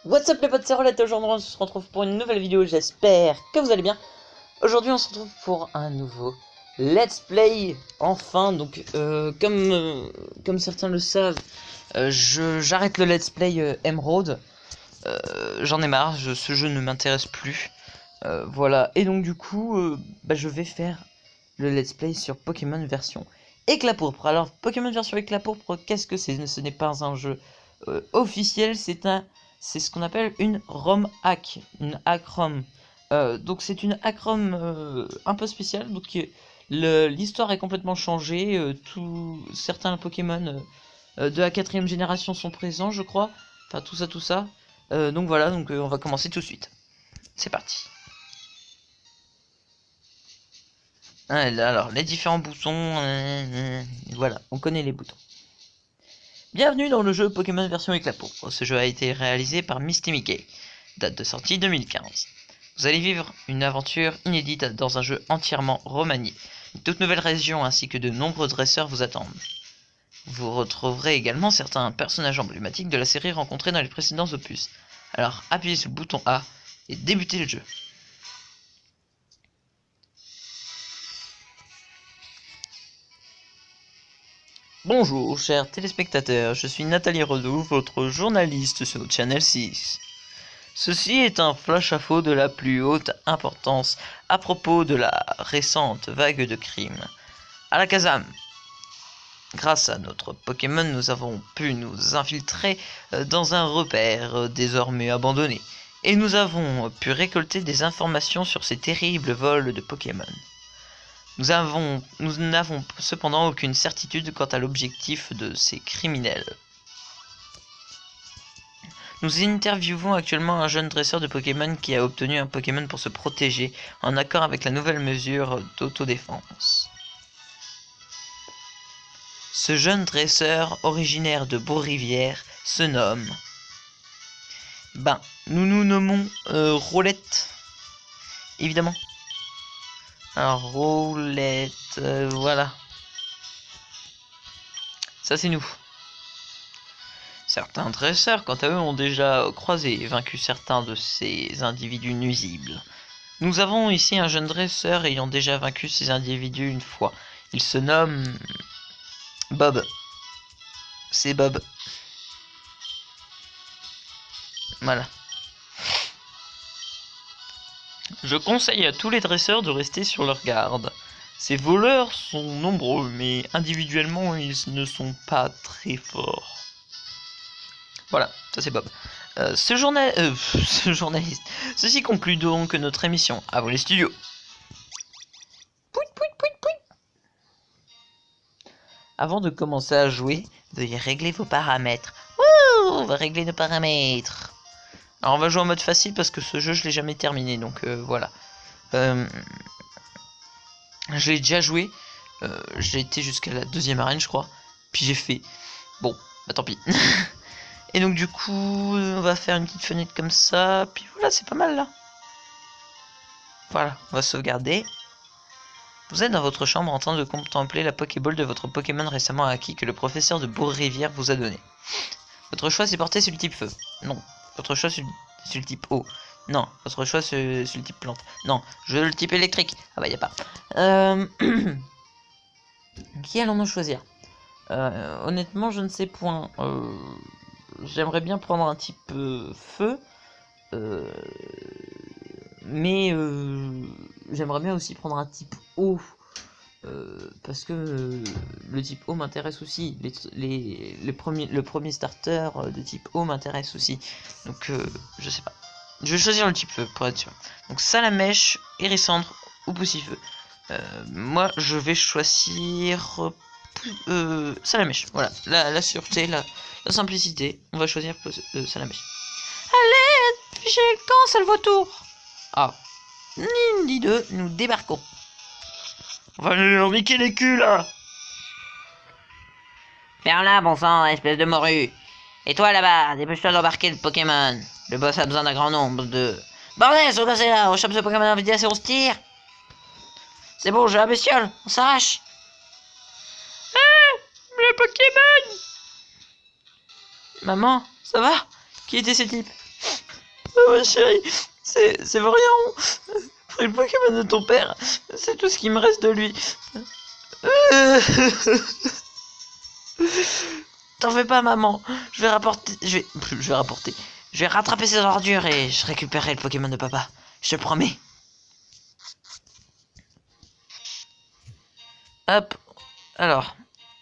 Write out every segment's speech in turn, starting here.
What's up les potes, c'est Rolette. Aujourd'hui on se retrouve pour une nouvelle vidéo, j'espère que vous allez bien. Aujourd'hui on se retrouve pour un nouveau let's play, enfin. Donc comme certains le savent, j'arrête le let's play Emerald. J'en ai marre, ce jeu ne m'intéresse plus. Voilà, et donc du coup je vais faire le let's play sur Pokémon version Éclat Pourpre. Alors Pokémon version Éclat Pourpre, qu'est-ce que c'est? Ce n'est pas un jeu officiel, c'est ce qu'on appelle une ROM hack, une hack ROM. Donc c'est une hack ROM un peu spéciale. Donc l'histoire est complètement changée. Certains Pokémon de la 4ème génération sont présents, je crois. Enfin tout ça. Donc voilà, on va commencer tout de suite. C'est parti. Alors les différents boutons, voilà, on connaît les boutons. Bienvenue dans le jeu Pokémon version Éclat Pourpre. Ce jeu a été réalisé par Misty Mickey. Date de sortie 2015. Vous allez vivre une aventure inédite dans un jeu entièrement remanié. Une toute nouvelle région ainsi que de nombreux dresseurs vous attendent. Vous retrouverez également certains personnages emblématiques de la série rencontrés dans les précédents opus. Alors appuyez sur le bouton A et débutez le jeu. Bonjour chers téléspectateurs, je suis Nathalie Redoux, votre journaliste sur Channel 6. Ceci est un flash info de la plus haute importance à propos de la récente vague de crimes. À la Kazam, grâce à notre Pokémon, nous avons pu nous infiltrer dans un repère désormais abandonné. Et nous avons pu récolter des informations sur ces terribles vols de Pokémon. Nous n'avons cependant aucune certitude quant à l'objectif de ces criminels. Nous interviewons actuellement un jeune dresseur de Pokémon qui a obtenu un Pokémon pour se protéger en accord avec la nouvelle mesure d'autodéfense. Ce jeune dresseur, originaire de Beau-Rivière, se nomme... nous nous nommons Rolette, évidemment. Alors, Rolette, voilà. Ça, c'est nous. Certains dresseurs, quant à eux, ont déjà croisé et vaincu certains de ces individus nuisibles. Nous avons ici un jeune dresseur ayant déjà vaincu ces individus une fois. Il se nomme... Bob. C'est Bob. Voilà. Je conseille à tous les dresseurs de rester sur leur garde. Ces voleurs sont nombreux, mais individuellement, ils ne sont pas très forts. Voilà, ça c'est Bob. Ce journaliste. Ceci conclut donc notre émission. À vous les studios. Pouit, pouit, pouit, pouit. Avant de commencer à jouer, veuillez régler vos paramètres. Ouh, on va régler nos paramètres. Alors on va jouer en mode facile parce que ce jeu je l'ai jamais terminé, donc voilà. Je l'ai déjà joué. J'ai été jusqu'à la 2ème arène je crois. Puis j'ai fait... Bon, bah tant pis. Et donc du coup, on va faire une petite fenêtre comme ça. Puis voilà, c'est pas mal là. Voilà, on va sauvegarder. Vous êtes dans votre chambre en train de contempler la Pokéball de votre Pokémon récemment acquis que le professeur de Beau-Rivière vous a donné. Votre choix s'est porté sur le type feu. Non. Votre choix sur le type eau. Non. Votre choix sur le type plante. Non. Je veux le type électrique. Ah bah y a pas. Qui allons-nous choisir? Honnêtement, je ne sais point. J'aimerais bien prendre un type feu. Mais j'aimerais bien aussi prendre un type eau. Parce que le type eau m'intéresse aussi. Le premier starter de type eau m'intéresse aussi. Donc je sais pas. Je vais choisir le type feu pour être sûr. Donc Salamèche, Hérissandre ou Poussifeu. Moi je vais choisir Salamèche. Voilà, la sûreté, la simplicité. On va choisir Salamèche. Allez, fichez le camp, Salvatour. Ah, ni deux, nous débarquons. On va leur niquer les culs là. Ferme-la, bon sang, espèce de morue. Et toi là-bas, dépêche-toi d'embarquer le Pokémon. Le boss a besoin d'un grand nombre de... Bordel, c'est quoi c'est là? On chope ce Pokémon en vitesse et on se tire. C'est bon, j'ai la bestiole, on s'arrache. Ah, le Pokémon. Maman, ça va? Qui étaient ces types? ma chérie, c'est Vaurian. Pris le Pokémon de ton père, c'est tout ce qui me reste de lui. T'en fais pas, maman. Je vais rapporter. Je vais rattraper ces ordures et je récupérerai le Pokémon de papa. Je te promets. Hop. Alors,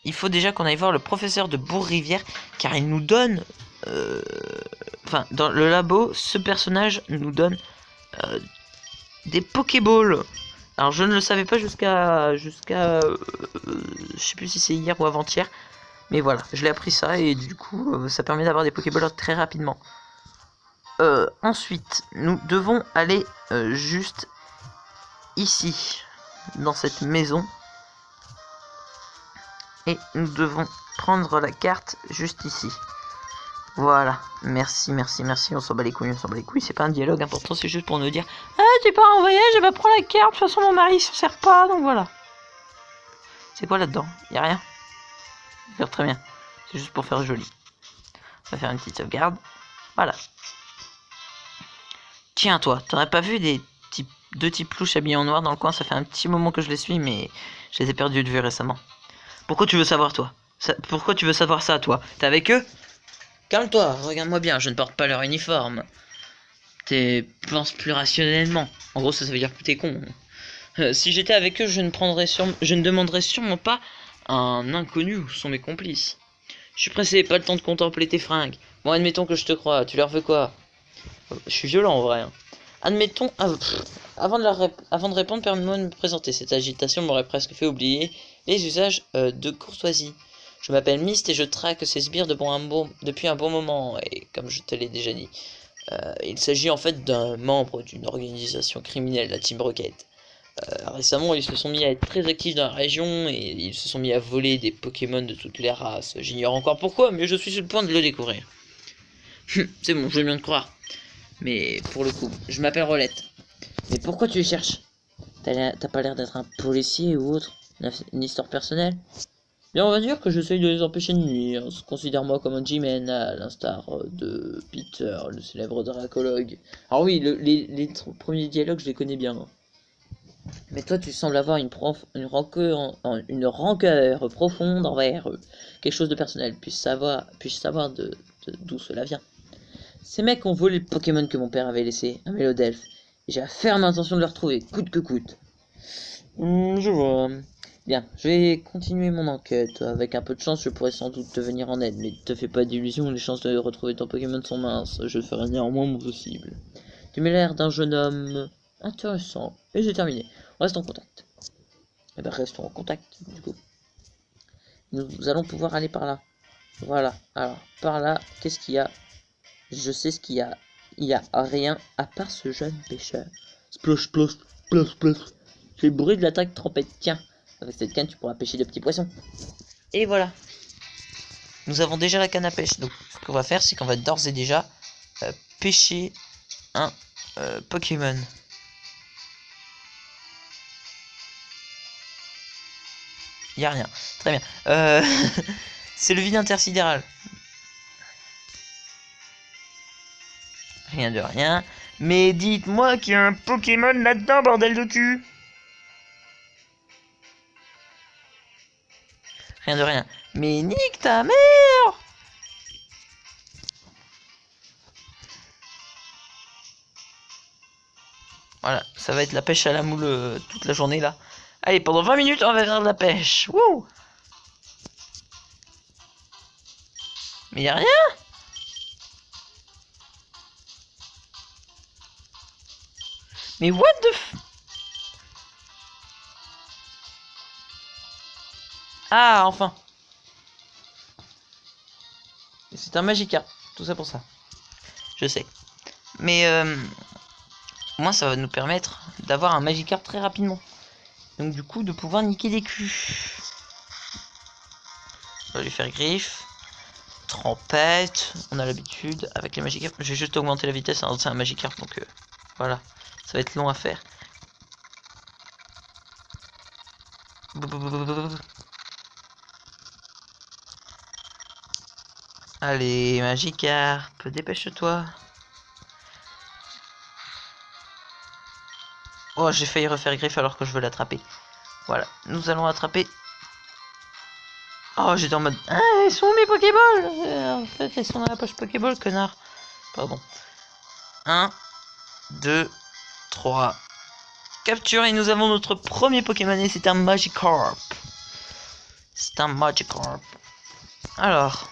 il faut déjà qu'on aille voir le professeur de Bourg-Rivière, car il nous donne... Enfin, dans le labo, ce personnage nous donne des Pokéballs. Alors, je ne le savais pas jusqu'à je sais plus si c'est hier ou avant-hier. Mais voilà, je l'ai appris ça et du coup, ça permet d'avoir des Pokéballs très rapidement. Ensuite, nous devons aller juste ici, dans cette maison. Et nous devons prendre la carte juste ici. Voilà, merci, on s'en bat les couilles, c'est pas un dialogue important, c'est juste pour nous dire « Ah, tu pars en voyage, je vais prendre la carte, de toute façon mon mari s'en sert pas, donc voilà. » C'est quoi là-dedans? Y'a rien? D'accord, très bien, c'est juste pour faire joli. On va faire une petite sauvegarde, voilà. Tiens toi, t'aurais pas vu deux petits plouches habillés en noir dans le coin? Ça fait un petit moment que je les suis, mais je les ai perdus de vue récemment. Pourquoi tu veux savoir toi? Pourquoi tu veux savoir ça toi? T'es avec eux? Calme-toi, regarde-moi bien, je ne porte pas leur uniforme. Pense plus rationnellement. En gros, ça veut dire que t'es con. Si j'étais avec eux, je ne demanderais sûrement pas à un inconnu où sont mes complices. Je suis pressé, pas le temps de contempler tes fringues. Bon, admettons que je te crois, tu leur veux quoi? Je suis violent en vrai. Hein. Admettons... avant de répondre, permets-moi de me présenter. Cette agitation m'aurait presque fait oublier les usages de courtoisie. Je m'appelle Myst et je traque ces sbires depuis un bon moment. Et comme je te l'ai déjà dit, il s'agit en fait d'un membre d'une organisation criminelle, la Team Rocket. Récemment, ils se sont mis à être très actifs dans la région et ils se sont mis à voler des Pokémon de toutes les races. J'ignore encore pourquoi, mais je suis sur le point de le découvrir. C'est bon, je viens de croire. Mais pour le coup, je m'appelle Rolette. Mais pourquoi tu les cherches? T'as pas l'air d'être un policier ou autre? Une histoire personnelle? Bien, on va dire que j'essaye de les empêcher de nuire. Considère-moi comme un G-Man, à l'instar de Peter, le célèbre dracologue. Alors oui, les premiers dialogues, je les connais bien. Hein. Mais toi, tu sembles avoir une rancœur profonde envers eux. Quelque chose de personnel. Puis-je savoir d'où cela vient? Ces mecs ont volé le Pokémon que mon père avait laissé, un Mélodelph. Et j'ai la ferme intention de le retrouver, coûte que coûte. Je vois. Bien, je vais continuer mon enquête. Avec un peu de chance, je pourrais sans doute te venir en aide. Mais ne te fais pas d'illusions, les chances de retrouver ton Pokémon sont minces. Je ferai néanmoins mon possible. Tu m'as l'air d'un jeune homme intéressant. Et j'ai terminé. On reste en contact. Eh ben, restons en contact, du coup. Nous allons pouvoir aller par là. Voilà. Alors, par là, qu'est-ce qu'il y a? Je sais ce qu'il y a. Il n'y a rien à part ce jeune pêcheur. Splosh, splosh, splosh, splosh. C'est le bruit de l'attaque trompette. Tiens, avec cette canne, tu pourras pêcher de petits poissons. Et voilà. Nous avons déjà la canne à pêche. Donc, ce qu'on va faire, c'est qu'on va d'ores et déjà pêcher un Pokémon. Il n'y a rien. Très bien. C'est le vide intersidéral. Rien de rien. Mais dites-moi qu'il y a un Pokémon là-dedans, bordel de cul. Rien de rien. Mais nique ta mère. Voilà, ça va être la pêche à la moule toute la journée là. Allez, pendant 20 minutes, on va faire de la pêche. Wouh. Mais y a rien. Mais what the f... Ah, enfin. C'est un Magikarp. Tout ça pour ça. Je sais. Mais moi, ça va nous permettre d'avoir un Magikarp très rapidement. Donc du coup, de pouvoir niquer des culs. On va lui faire griffe. Trompette. On a l'habitude. Avec les Magikarp. Je vais juste augmenter la vitesse. Hein, c'est un Magikarp. Donc voilà. Ça va être long à faire. Allez, Magikarp, dépêche-toi. Oh, j'ai failli refaire griffe alors que je veux l'attraper. Voilà, nous allons attraper. Oh, j'étais en mode... Ah, ils sont où mes Pokéballs? En fait, ils sont dans la poche Pokéball, connard. Pardon. 1, 2, 3. Capture et nous avons notre premier Pokémon et c'est un Magikarp. C'est un Magikarp. Alors...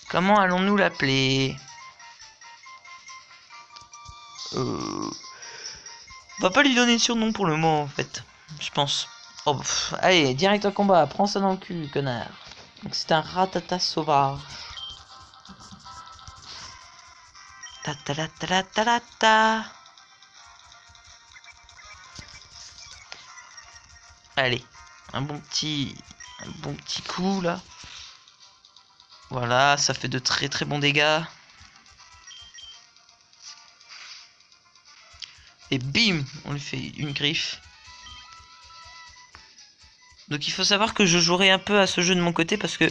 Comment allons-nous l'appeler? On va pas lui donner de surnom pour le moment en fait. Je pense. Oh, allez, direct au combat. Prends ça dans le cul, connard. Donc c'est un Rattata sauvage. Ta ta ta ta ta ta ta. Allez, un bon petit coup là. Voilà, ça fait de très très bons dégâts. Et bim, on lui fait une griffe. Donc il faut savoir que je jouerai un peu à ce jeu de mon côté parce que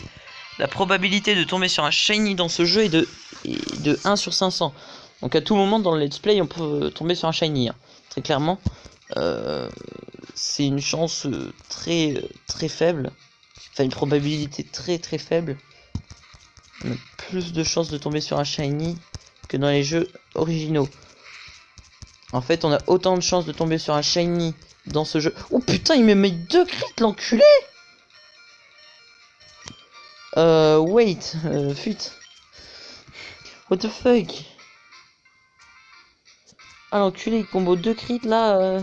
la probabilité de tomber sur un shiny dans ce jeu est de 1 sur 500. Donc à tout moment dans le let's play on peut tomber sur un shiny. Hein. Très clairement. C'est une chance très faible. Enfin une probabilité très faible. On a plus de chances de tomber sur un shiny que dans les jeux originaux. En fait, on a autant de chances de tomber sur un shiny dans ce jeu. Oh putain, il me met 2 crits, l'enculé. Wait, fuite. What the fuck? Ah, l'enculé, il combo 2 crits là.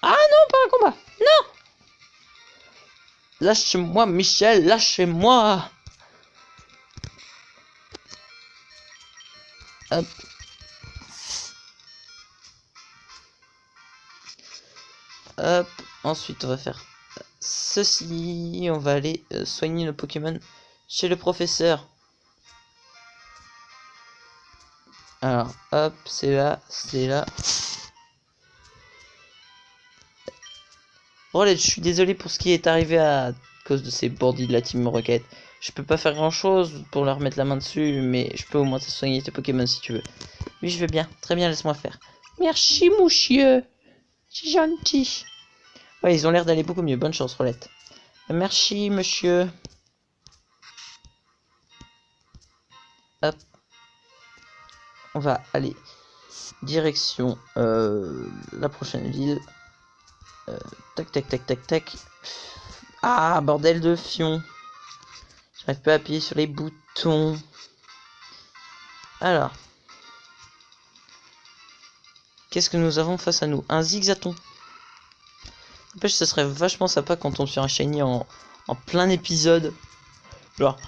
Ah non, pas un combat. Non. Lâchez-moi, Michel, lâchez-moi. Hop. Hop. Ensuite, on va faire ceci. On va aller soigner nos Pokémon chez le professeur. Alors, hop, c'est là, c'est là. Rolette, je suis désolé pour ce qui est arrivé à cause de ces bandits de la Team Rocket. Je peux pas faire grand chose pour leur mettre la main dessus, mais je peux au moins te soigner tes Pokémon si tu veux. Oui, je veux bien. Très bien, laisse-moi faire. Merci, monsieur. C'est gentil. Ouais, ils ont l'air d'aller beaucoup mieux. Bonne chance, Rolette. Merci, monsieur. Hop. On va aller direction la prochaine ville. Tac, tac, tac, tac, tac. Ah, bordel de fion. J'arrive pas à appuyer sur les boutons. Alors. Qu'est-ce que nous avons face à nous? Un zigzaton. N'empêche, ce serait vachement sympa quand on tombe sur un shiny en plein épisode. Genre,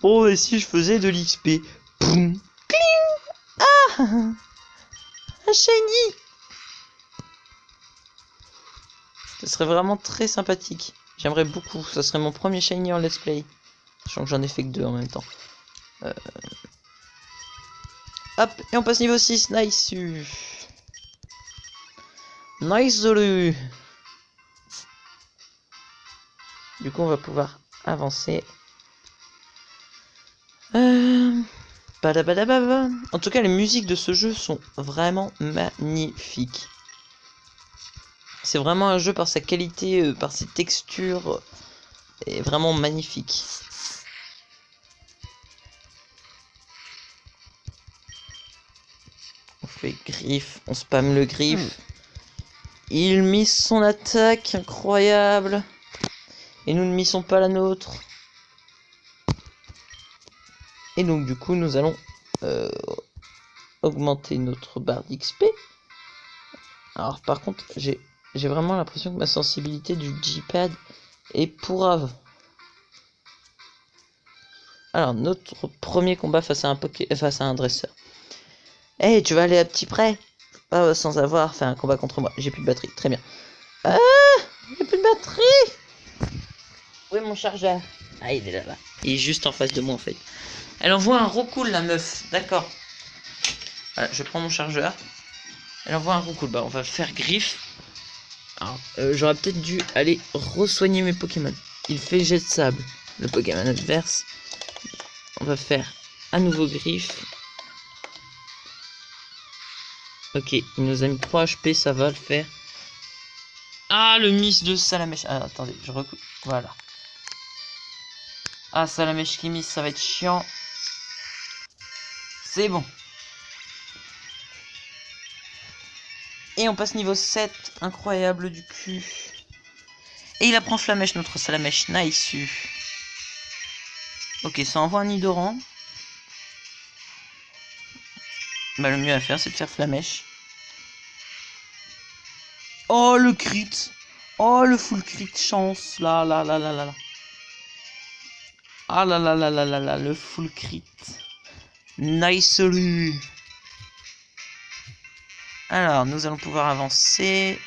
oh, et si je faisais de l'XP? Boum. Cling. Ah, un shiny. Ce serait vraiment très sympathique. J'aimerais beaucoup. Ça serait mon premier shiny en let's play. Sachant que j'en ai fait que 2 en même temps. Hop, et on passe niveau 6. Nice. Nice Zolu. Du coup, on va pouvoir avancer. En tout cas, les musiques de ce jeu sont vraiment magnifiques. C'est vraiment un jeu par sa qualité, par ses textures, est vraiment magnifique. On fait griffe, on spamme le griffe. Il mise son attaque, incroyable. Et nous ne missons pas la nôtre. Et donc du coup, nous allons augmenter notre barre d'XP. Alors par contre, j'ai vraiment l'impression que ma sensibilité du G-pad est pourrave. Alors, notre premier combat face à un dresseur. Hey, tu vas aller à petit près? Pas sans avoir fait un combat contre moi. J'ai plus de batterie, très bien. Ah, j'ai plus de batterie. Où est mon chargeur? Ah, il est là-bas. Il est juste en face de moi en fait. Elle envoie un roucoule, la meuf. D'accord. Voilà, je prends mon chargeur. Elle envoie un roucoule. Bah, on va faire griffe. Alors, j'aurais peut-être dû aller re-soigner mes Pokémon. Il fait jet de sable. Le Pokémon adverse. On va faire à nouveau griffe. Ok, il nous a mis 3 HP, ça va le faire. Ah, le miss de Salamèche. Ah, attendez, je recoupe. Voilà. Ah, Salamèche qui miss, ça va être chiant. C'est bon. Et on passe niveau 7. Incroyable du cul. Et il apprend Flamèche, notre Salamèche. Nice. Ok, ça envoie un Nidoran. Bah, le mieux à faire, c'est de faire Flamèche. Oh, le crit. Oh, le full crit chance. Là, là, là, là, là, là. Ah là là là là là là, le full crit. Nice. Alors, nous allons pouvoir avancer.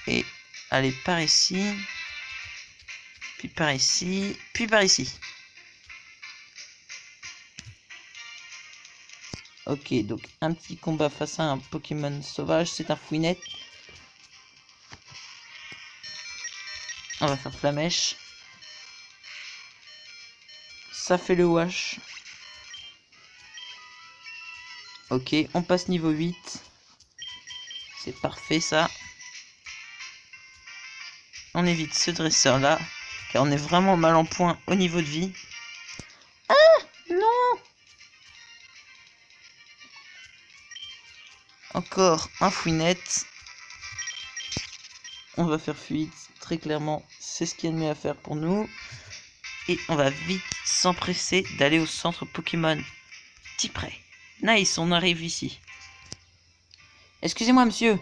Et aller par ici. Puis par ici. Puis par ici. Ok, donc un petit combat face à un Pokémon sauvage. C'est un Fouinette. On va faire Flamèche. Ça fait le wash. Ok, on passe niveau 8. C'est parfait ça. On évite ce dresseur là. Car on est vraiment mal en point au niveau de vie. Ah non. Encore un Fouinette. On va faire fuite. Très clairement, c'est ce qu'il y a de mieux à faire pour nous. Et on va vite s'empresser d'aller au centre Pokémon. Petit prêt. Nice, on arrive ici. Excusez-moi, monsieur.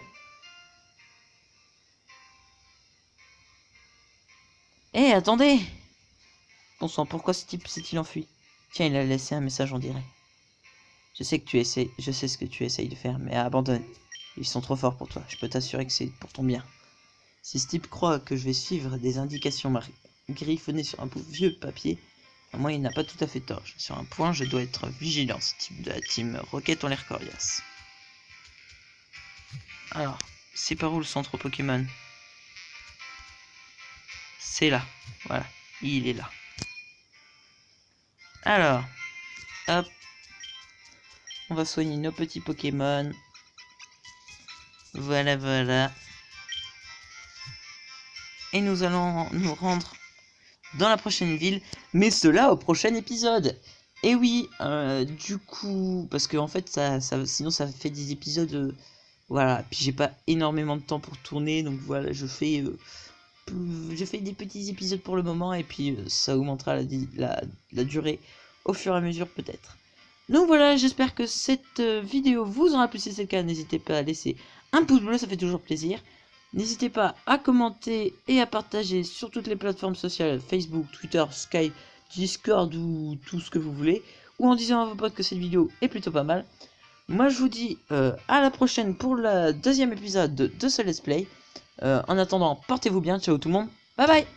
Eh, attendez. Bon sang, pourquoi ce type s'est-il enfui? Tiens, il a laissé un message, on dirait. Je sais ce que tu essayes de faire, mais abandonne. Ils sont trop forts pour toi. Je peux t'assurer que c'est pour ton bien. Si ce type croit que je vais suivre des indications griffonnées sur un vieux papier, moi, il n'a pas tout à fait tort. Sur un point, je dois être vigilant. Ce type de la team Rocket ont l'air coriace. Alors, c'est par où le centre Pokémon? C'est là. Voilà, il est là. Alors, hop. On va soigner nos petits Pokémon. Voilà, voilà. Et nous allons nous rendre dans la prochaine ville, mais cela au prochain épisode. Et oui, du coup, parce que en fait, sinon ça fait des épisodes, voilà. Puis j'ai pas énormément de temps pour tourner, donc voilà, je fais des petits épisodes pour le moment, et puis ça augmentera la durée au fur et à mesure peut-être. Donc voilà, j'espère que cette vidéo vous aura plu. Si c'est le cas, n'hésitez pas à laisser un pouce bleu, ça fait toujours plaisir. N'hésitez pas à commenter et à partager sur toutes les plateformes sociales, Facebook, Twitter, Skype, Discord ou tout ce que vous voulez. Ou en disant à vos potes que cette vidéo est plutôt pas mal. Moi je vous dis à la prochaine pour le deuxième épisode de ce Let's Play. En attendant, portez-vous bien, ciao tout le monde, bye bye.